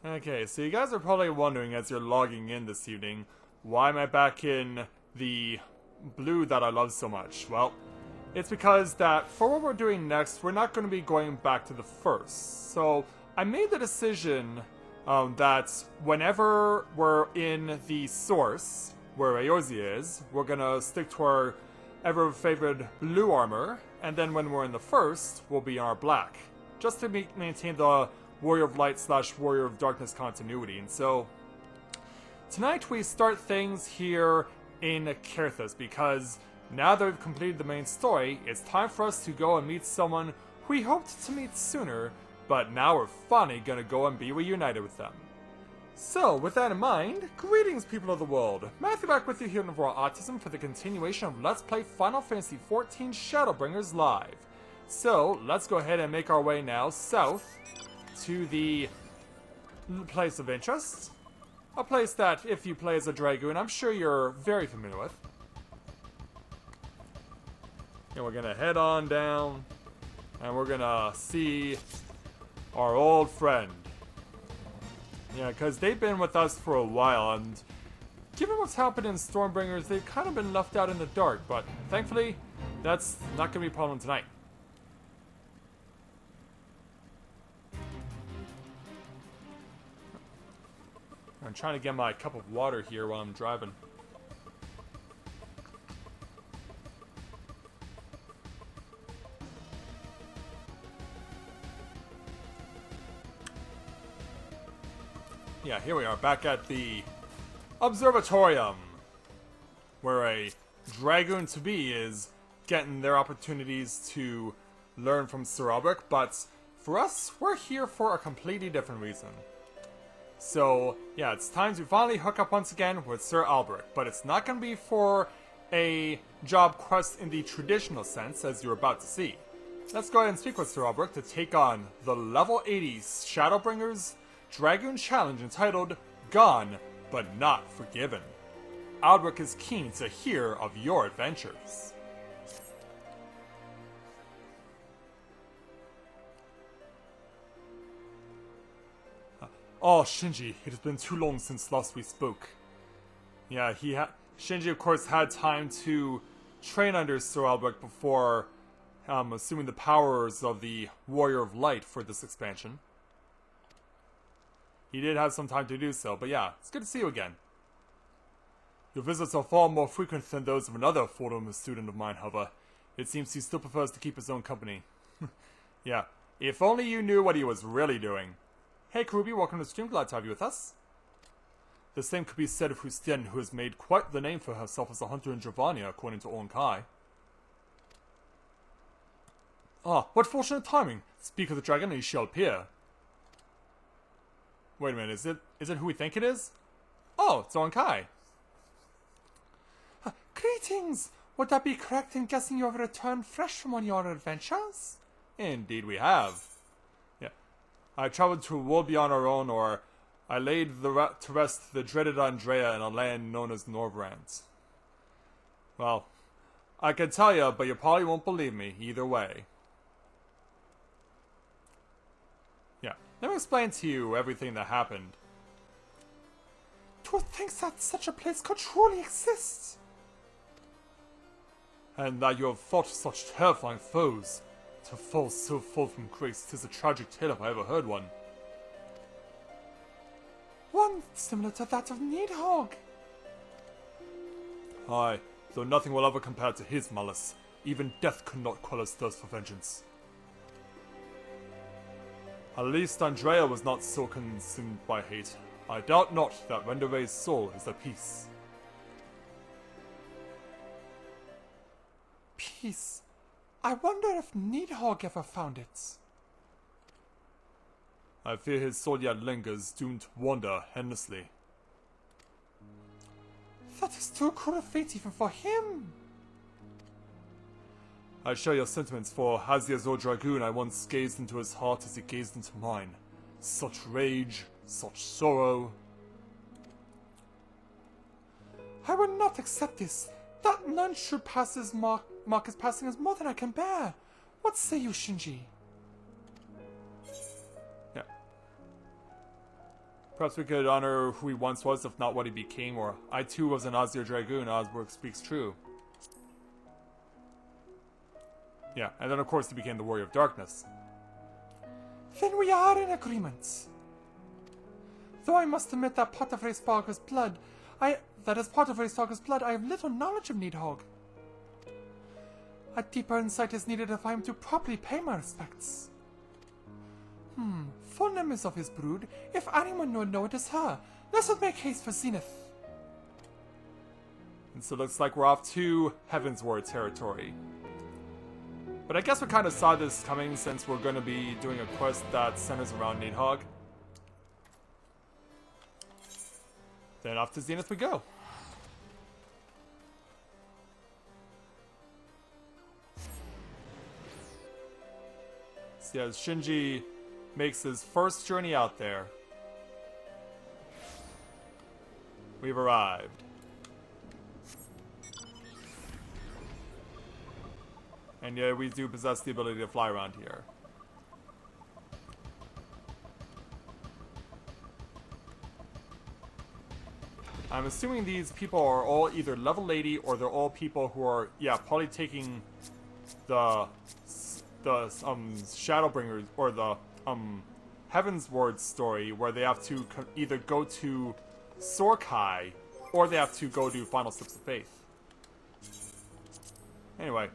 Okay, so you guys are probably wondering as you're logging in this evening, why am I back in the blue that I love so much? Well, it's because that for what we're doing next, we're not going to be going back to the first. So I made the decision that whenever we're in the source, where Aozi is, we're going to stick to our ever-favored blue armor, and then when we're in the first, we'll be in our black. Just to maintain the Warrior of Light / Warrior of Darkness continuity. And so, tonight we start things here in Coerthas, because now that we've completed the main story, it's time for us to go and meet someone we hoped to meet sooner, but now we're finally gonna go and be reunited with them. So, with that in mind, greetings people of the world! Matthia back with you here in Raw Autism for the continuation of Let's Play Final Fantasy XIV Shadowbringers Live. So, let's go ahead and make our way now south to the place of interest. A place that, if you play as a Dragoon, I'm sure you're very familiar with. And we're gonna head on down, and we're gonna see our old friend. Yeah, because they've been with us for a while, and given what's happened in Stormbringers, they've kind of been left out in the dark, but thankfully, that's not gonna be a problem tonight. I'm trying to get my cup of water here while I'm driving. Yeah, here we are, back at the Observatorium, where a Dragoon-to-be is getting their opportunities to learn from Sir Albrecht, but for us, we're here for a completely different reason. So, yeah, it's time to finally hook up once again with Sir Albrecht, but it's not going to be for a job quest in the traditional sense, as you're about to see. Let's go ahead and speak with Sir Albrecht to take on the level 80 Shadowbringers Dragoon Challenge entitled Gone, But Not Forgiven. Albrecht is keen to hear of your adventures. Oh, Shinji, it has been too long since last we spoke. Yeah, Shinji, of course, had time to train under Sir Albrecht before assuming the powers of the Warrior of Light for this expansion. He did have some time to do so, but yeah, it's good to see you again. Your visits are far more frequent than those of another former student of mine, however. It seems he still prefers to keep his own company. Yeah, if only you knew what he was really doing. Hey Karubi, welcome to the stream, glad to have you with us. The same could be said of Hustien, who has made quite the name for herself as a hunter in Dravania, according to Onkai. Ah, what fortunate timing! Speak of the dragon and he shall appear. Wait a minute, is it who we think it is? Oh, it's Onkai. Greetings! Would that be correct in guessing you have returned fresh from one of your adventures? Indeed we have. Yeah. I traveled to a world beyond our own, or I laid to rest the dreaded Andrea in a land known as Norvrant. Well, I can tell you, but you probably won't believe me either way. Yeah, let me explain to you everything that happened. To think that such a place could truly exist! And that you have fought such terrifying foes. To fall so full from grace, 'tis a tragic tale if I ever heard one. One similar to that of Needhog. Aye, though nothing will ever compare to his malice. Even death could not quell his thirst for vengeance. At least Andrea was not so consumed by hate. I doubt not that Rendere's soul is at peace. Peace? I wonder if Needhog ever found it. I fear his soul yet lingers, doomed to wander endlessly. That is too cruel a fate even for him. I share your sentiments, for as the Azure Dragoon, I once gazed into his heart as he gazed into mine. Such rage, such sorrow. I will not accept this. That none should pass his mark his passing is more than I can bear. What say you, Shinji? Yeah. Perhaps we could honor who he once was, if not what he became, or I too was an Azir Dragoon, Osberg speaks true. Yeah, and then of course he became the Warrior of Darkness. Then we are in agreement. Though I must admit that part of Reistarker's blood, I have little knowledge of Nidhogg. A deeper insight is needed if I am to properly pay my respects. Full name is of his brood. If anyone will know, it is her. Let us make haste for Zenith. And so it looks like we're off to Heavensward territory. But I guess we kind of saw this coming since we're going to be doing a quest that centers around Nidhogg. Then off to Zenith we go. So yeah, Shinji makes his first journey out there. We've arrived. And yeah, we do possess the ability to fly around here. I'm assuming these people are all either level 80 or they're all people who are, yeah, probably taking the Shadowbringers or the Heavensward story where they have to either go to Sorkai or they have to go do Final Steps of Faith. Anyway,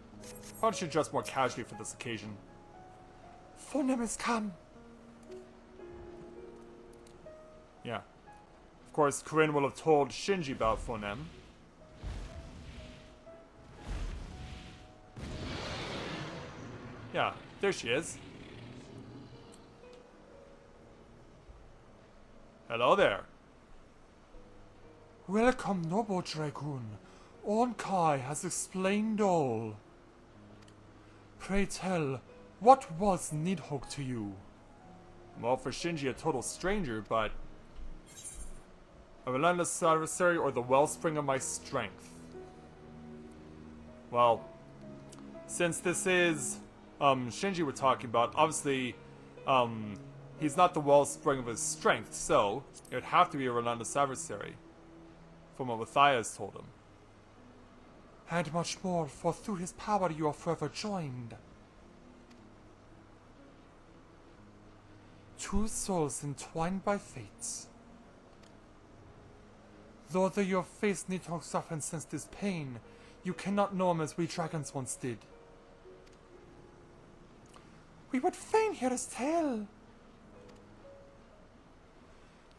probably should dress more casually for this occasion. Funem is come. Yeah. Of course, Corinne will have told Shinji about Funem. Yeah, there she is. Hello there. Welcome, noble Dragoon. Onkai has explained all. Pray tell, what was Nidhogg to you? Well, for Shinji, a total stranger, but a relentless adversary or the wellspring of my strength. Well, since this is Shinji we're talking about, obviously he's not the wellspring of his strength, so it would have to be a relentless adversary, from what Matthia has told him. And much more, for through his power you are forever joined. Two souls entwined by fate. Though you have faced Nidhogg's suffering and sensed his pain, you cannot know him as we dragons once did. We would fain hear his tale.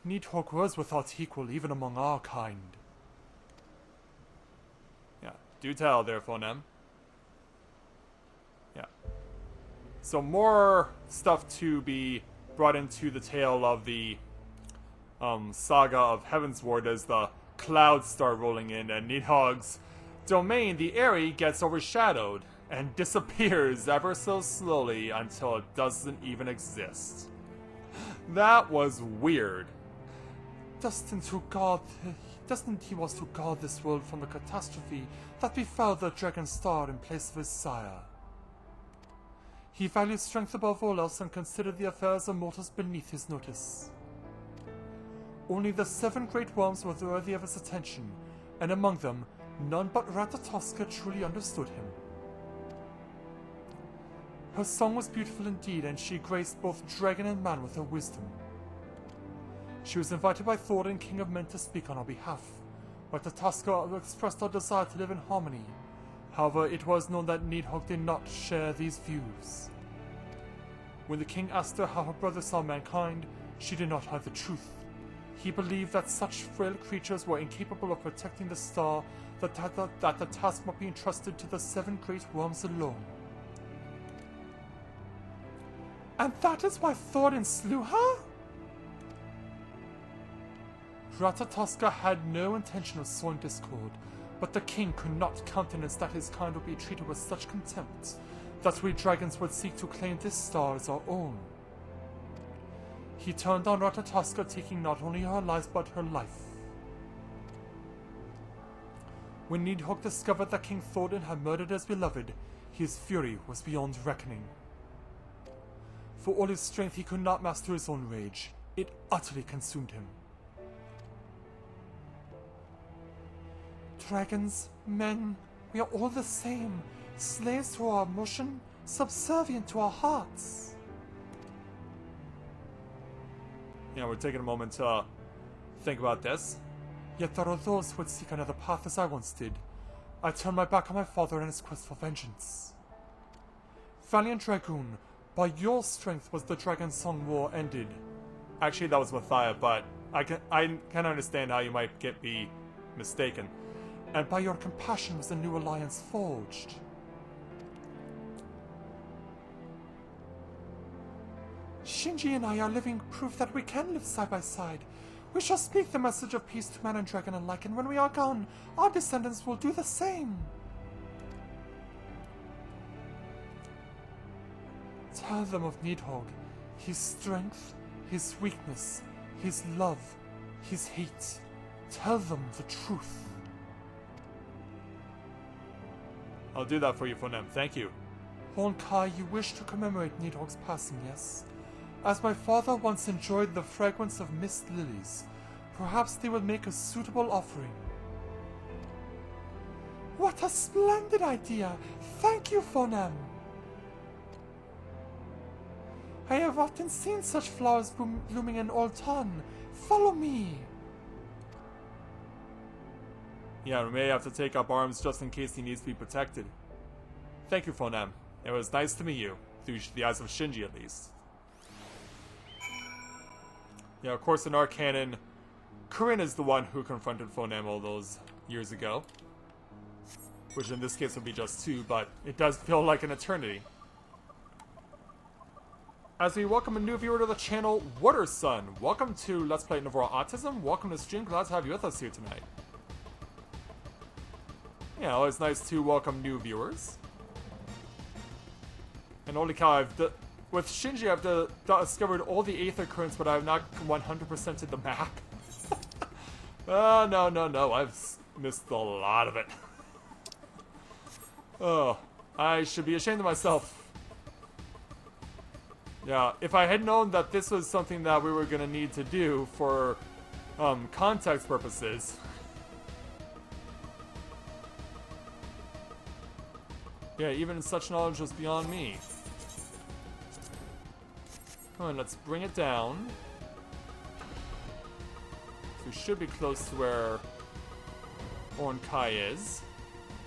Nidhogg was without equal even among our kind. Yeah, do tell there, Funem. Yeah. So more stuff to be brought into the tale of the saga of Heavensward as the clouds start rolling in and Nidhogg's domain, the Eyrie, gets overshadowed and disappears ever so slowly until it doesn't even exist. That was weird. Destined he was to guard this world from the catastrophe that befell the Dragon Star in place of his sire. He valued strength above all else and considered the affairs of mortals beneath his notice. Only the 7 great worms were worthy of his attention, and among them, none but Ratatoska truly understood him. Her song was beautiful indeed, and she graced both dragon and man with her wisdom. She was invited by Thorin, King of Men, to speak on our behalf. Ratatoska expressed her desire to live in harmony. However, it was known that Nidhogg did not share these views. When the king asked her how her brother saw mankind, she did not hide the truth. He believed that such frail creatures were incapable of protecting the star, that the task might be entrusted to the 7 great worms alone. And that is why Thorin slew her? Ratatoska had no intention of sowing discord, but the king could not countenance that his kind would be treated with such contempt that we dragons would seek to claim this star as our own. He turned on Ratatoska, taking not only her lives but her life. When Nidhogg discovered that King Thorin had murdered his beloved, his fury was beyond reckoning. For all his strength, he could not master his own rage. It utterly consumed him. Dragons, men, we are all the same. Slaves to our emotion, subservient to our hearts. Yeah, we're taking a moment to think about this. Yet there are those who would seek another path as I once did. I turned my back on my father and his quest for vengeance. Valiant Dragoon, by your strength was the Dragon Song War ended. Actually, that was Matthia, but I can understand how you might be mistaken. And by your compassion was a new alliance forged. Shinji and I are living proof that we can live side by side. We shall speak the message of peace to man and dragon alike, and when we are gone, our descendants will do the same. Tell them of Nidhogg, his strength, his weakness, his love, his hate. Tell them the truth. I'll do that for you, Fonem. Thank you. Honkai, you wish to commemorate Nidhogg's passing, yes? As my father once enjoyed the fragrance of mist lilies, perhaps they will make a suitable offering. What a splendid idea! Thank you, Fonem! I have often seen such flowers blooming in Old Ton. Follow me! Yeah, we may have to take up arms just in case he needs to be protected. Thank you, Fonem. It was nice to meet you, through the eyes of Shinji at least. Yeah, of course in our canon, Corinne is the one who confronted Fonem all those years ago. Which in this case would be just 2, but it does feel like an eternity. As we welcome a new viewer to the channel, Watersun. Welcome to Let's Play Novora Autism. Welcome to stream, glad to have you with us here tonight. Yeah, always nice to welcome new viewers. And holy cow, with Shinji I've discovered all the Aether Currents, but I have not 100%ed the map. Oh, no, I've missed a lot of it. Oh, I should be ashamed of myself. Yeah, if I had known that this was something that we were going to need to do for context purposes. Yeah, even such knowledge was beyond me. Come on, let's bring it down. So we should be close to where Ornkai is.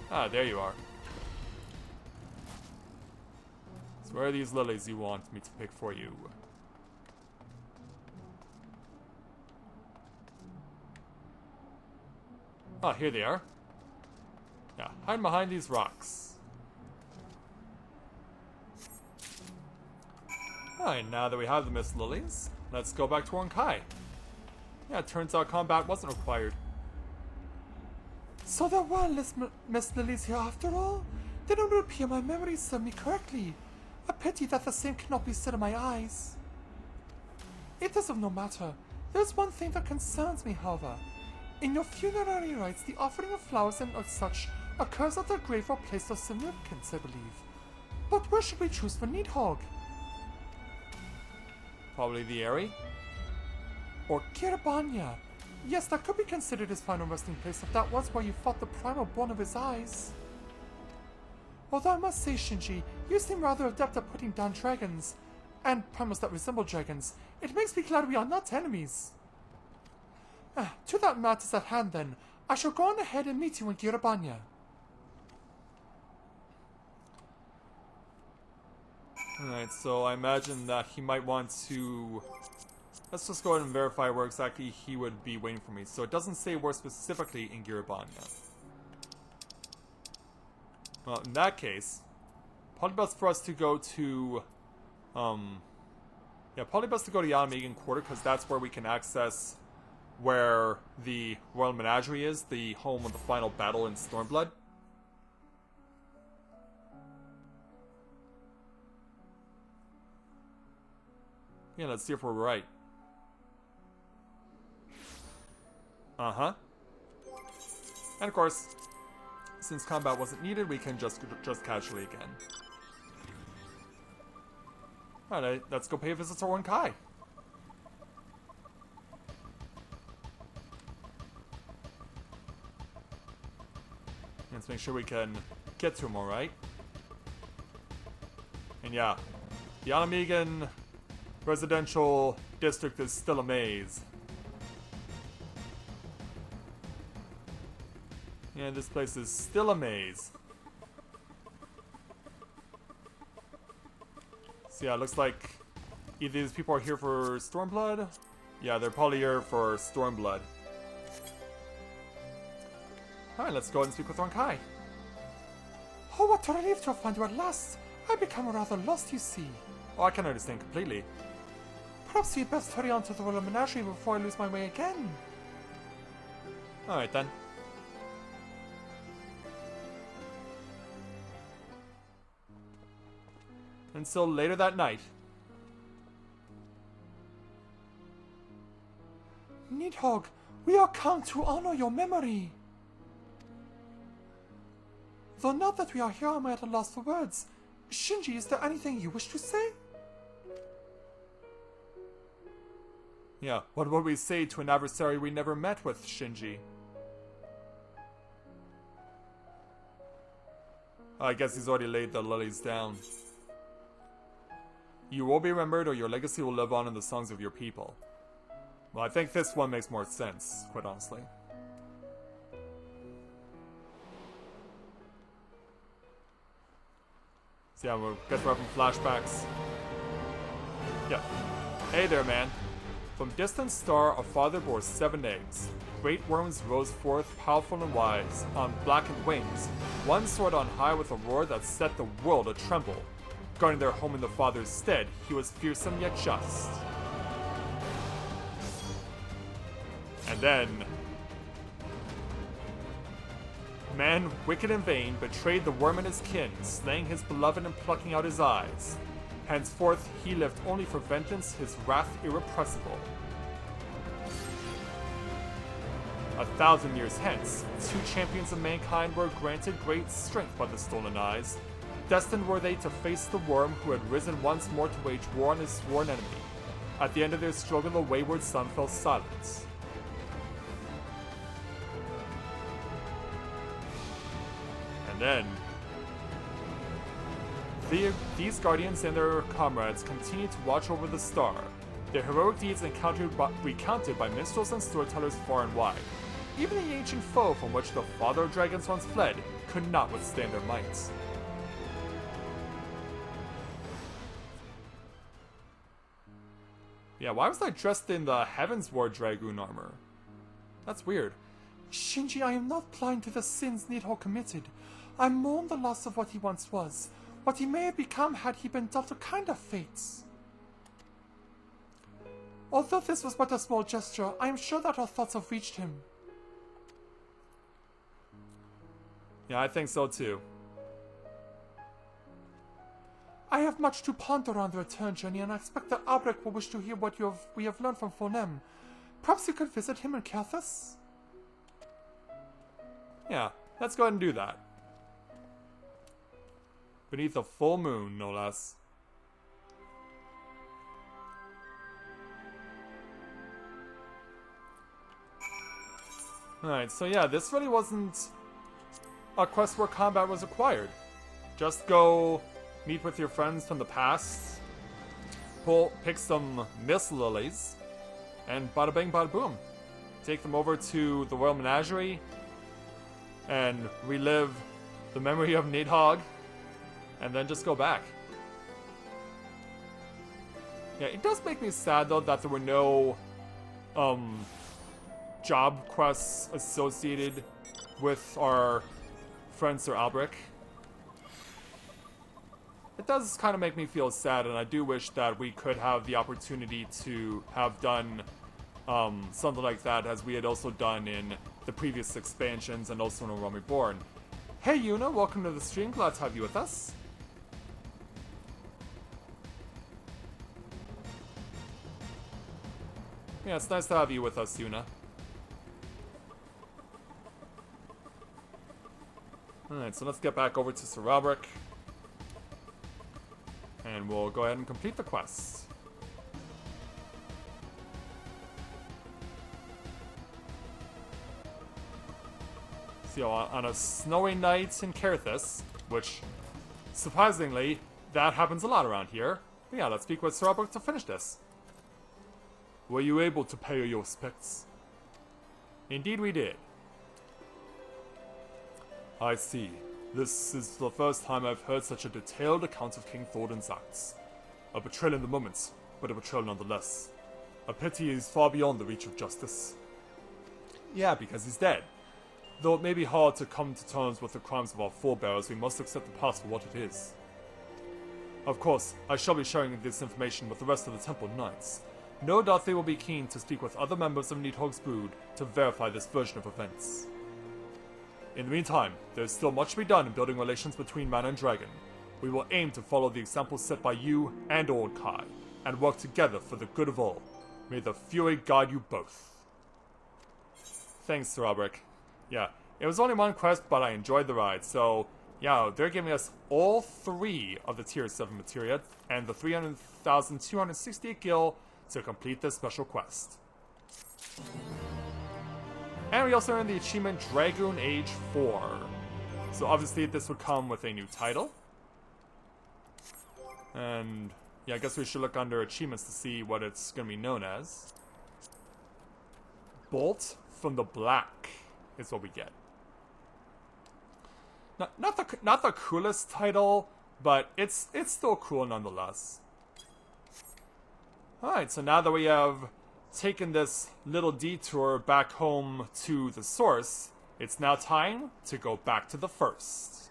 Ah, there you are. So where are these lilies you want me to pick for you? Ah, here they are. Yeah, hide behind these rocks. Alright, now that we have the Mist Lilies, let's go back to Ornkai. Yeah, it turns out combat wasn't required. So there were Mist Lilies here after all? Then it would appear my memories serve me correctly. A pity that the same cannot be said of my eyes. It is of no matter. There's one thing that concerns me, however. In your funerary rites, the offering of flowers and such occurs at the grave or place of significance, I believe. But where should we choose for Nidhogg? Probably the Eyrie? Or Kiribania. Yes, that could be considered his final resting place if that was where you fought the primal born of his eyes. Although I must say, Shinji, you seem rather adept at putting down dragons, and primals that resemble dragons. It makes me glad we are not enemies. To that matters at hand then, I shall go on ahead and meet you in Kiribania. Alright, so I imagine that he might want to... Let's just go ahead and verify where exactly he would be waiting for me. So it doesn't say where specifically in Kiribania. Well, in that case, probably best for us to go to... yeah, probably best to go to Yamamegan Quarter, because that's where we can access where the Royal Menagerie is, the home of the final battle in Stormblood. Yeah, let's see if we're right. Uh-huh. And of course, since combat wasn't needed, we can just casually again. Alright, let's go pay a visit to Ornkai. Let's make sure we can get to him alright. And yeah, the Alamegan residential district is still a maze. Yeah, this place is still a maze. So yeah, it looks like either these people are here for Stormblood. Yeah, they're probably here for Stormblood. Alright, let's go ahead and speak with Ronkai. Oh, what a relief to have found you at last! I become rather lost, you see. Oh, I can understand completely. Perhaps we'd best hurry on to the royal menagerie before I lose my way again. Alright then. Until later that night. Nidhogg, we are come to honor your memory. Though now that we are here, I am at a loss for words. Shinji, is there anything you wish to say? Yeah, what would we say to an adversary we never met with, Shinji? I guess he's already laid the lilies down. You will be remembered, or your legacy will live on in the songs of your people. Well, I think this one makes more sense, quite honestly. So yeah, we'll get right from flashbacks. Yeah. Hey there, man. From distant star, a father bore 7 eggs. Great worms rose forth, powerful and wise. On blackened wings, one soared on high with a roar that set the world a-tremble. Guarding their home in the father's stead, he was fearsome yet just. And then... man, wicked and vain, betrayed the worm and his kin, slaying his beloved and plucking out his eyes. Henceforth, he lived only for vengeance, his wrath irrepressible. 1,000 years hence, 2 champions of mankind were granted great strength by the stolen eyes. Destined were they to face the worm who had risen once more to wage war on his sworn enemy. At the end of their struggle, the wayward son fell silent. And then, these guardians and their comrades continued to watch over the star, their heroic deeds recounted by minstrels and storytellers far and wide. Even the ancient foe from which the father of dragons once fled could not withstand their might. Yeah, why was I dressed in the Heavensward Dragoon armor? That's weird. Shinji, I am not blind to the sins Nidhogg committed. I mourn the loss of what he once was, what he may have become had he been dealt a kinder fate. Although this was but a small gesture, I am sure that our thoughts have reached him. Yeah, I think so too. I have much to ponder on the return journey, and I expect that Albrecht will wish to hear what we have learned from Fonem. Perhaps you could visit him in Coerthas? Yeah, let's go ahead and do that. Beneath a full moon, no less. Alright, so yeah, this really wasn't a quest where combat was required. Just go meet with your friends from the past, pick some mist lilies, and bada bing bada boom. Take them over to the Royal Menagerie and relive the memory of Nidhogg, and then just go back. Yeah, it does make me sad though that there were no job quests associated with our friend Sir Albrecht. It does kind of make me feel sad, and I do wish that we could have the opportunity to have done something like that, as we had also done in the previous expansions and also in A Realm Reborn. Hey Yuna, welcome to the stream, glad to have you with us. Yeah, it's nice to have you with us, Yuna. Alright, so let's get back over to Sir Albrecht. And we'll go ahead and complete the quest. So, on a snowy night in Coerthas, which, surprisingly, that happens a lot around here. But yeah, let's speak with Sir Albert to finish this. Were you able to pay your respects? Indeed we did. I see. This is the first time I've heard such a detailed account of King Thordan's acts. A betrayal in the moment, but a betrayal nonetheless. A pity is far beyond the reach of justice. Yeah, because he's dead. Though it may be hard to come to terms with the crimes of our forebears, we must accept the past for what it is. Of course, I shall be sharing this information with the rest of the Temple Knights. No doubt they will be keen to speak with other members of Needhog's brood to verify this version of events. In the meantime, there is still much to be done in building relations between man and dragon. We will aim to follow the example set by you and Old Kai, and work together for the good of all. May the Fury guide you both. Thanks, Sir Albrecht. Yeah, it was only one quest, but I enjoyed the ride, so yeah, they're giving us all 3 of the Tier 7 materia, and the 300,268 gil to complete this special quest. And we also earned the achievement Dragoon Age 4. So obviously this would come with a new title. And yeah, I guess we should look under achievements to see what it's going to be known as. Bolt from the Black is what we get. Not the coolest title, but it's still cool nonetheless. Alright, so now that we have taken this little detour back home to the source, it's now time to go back to the first.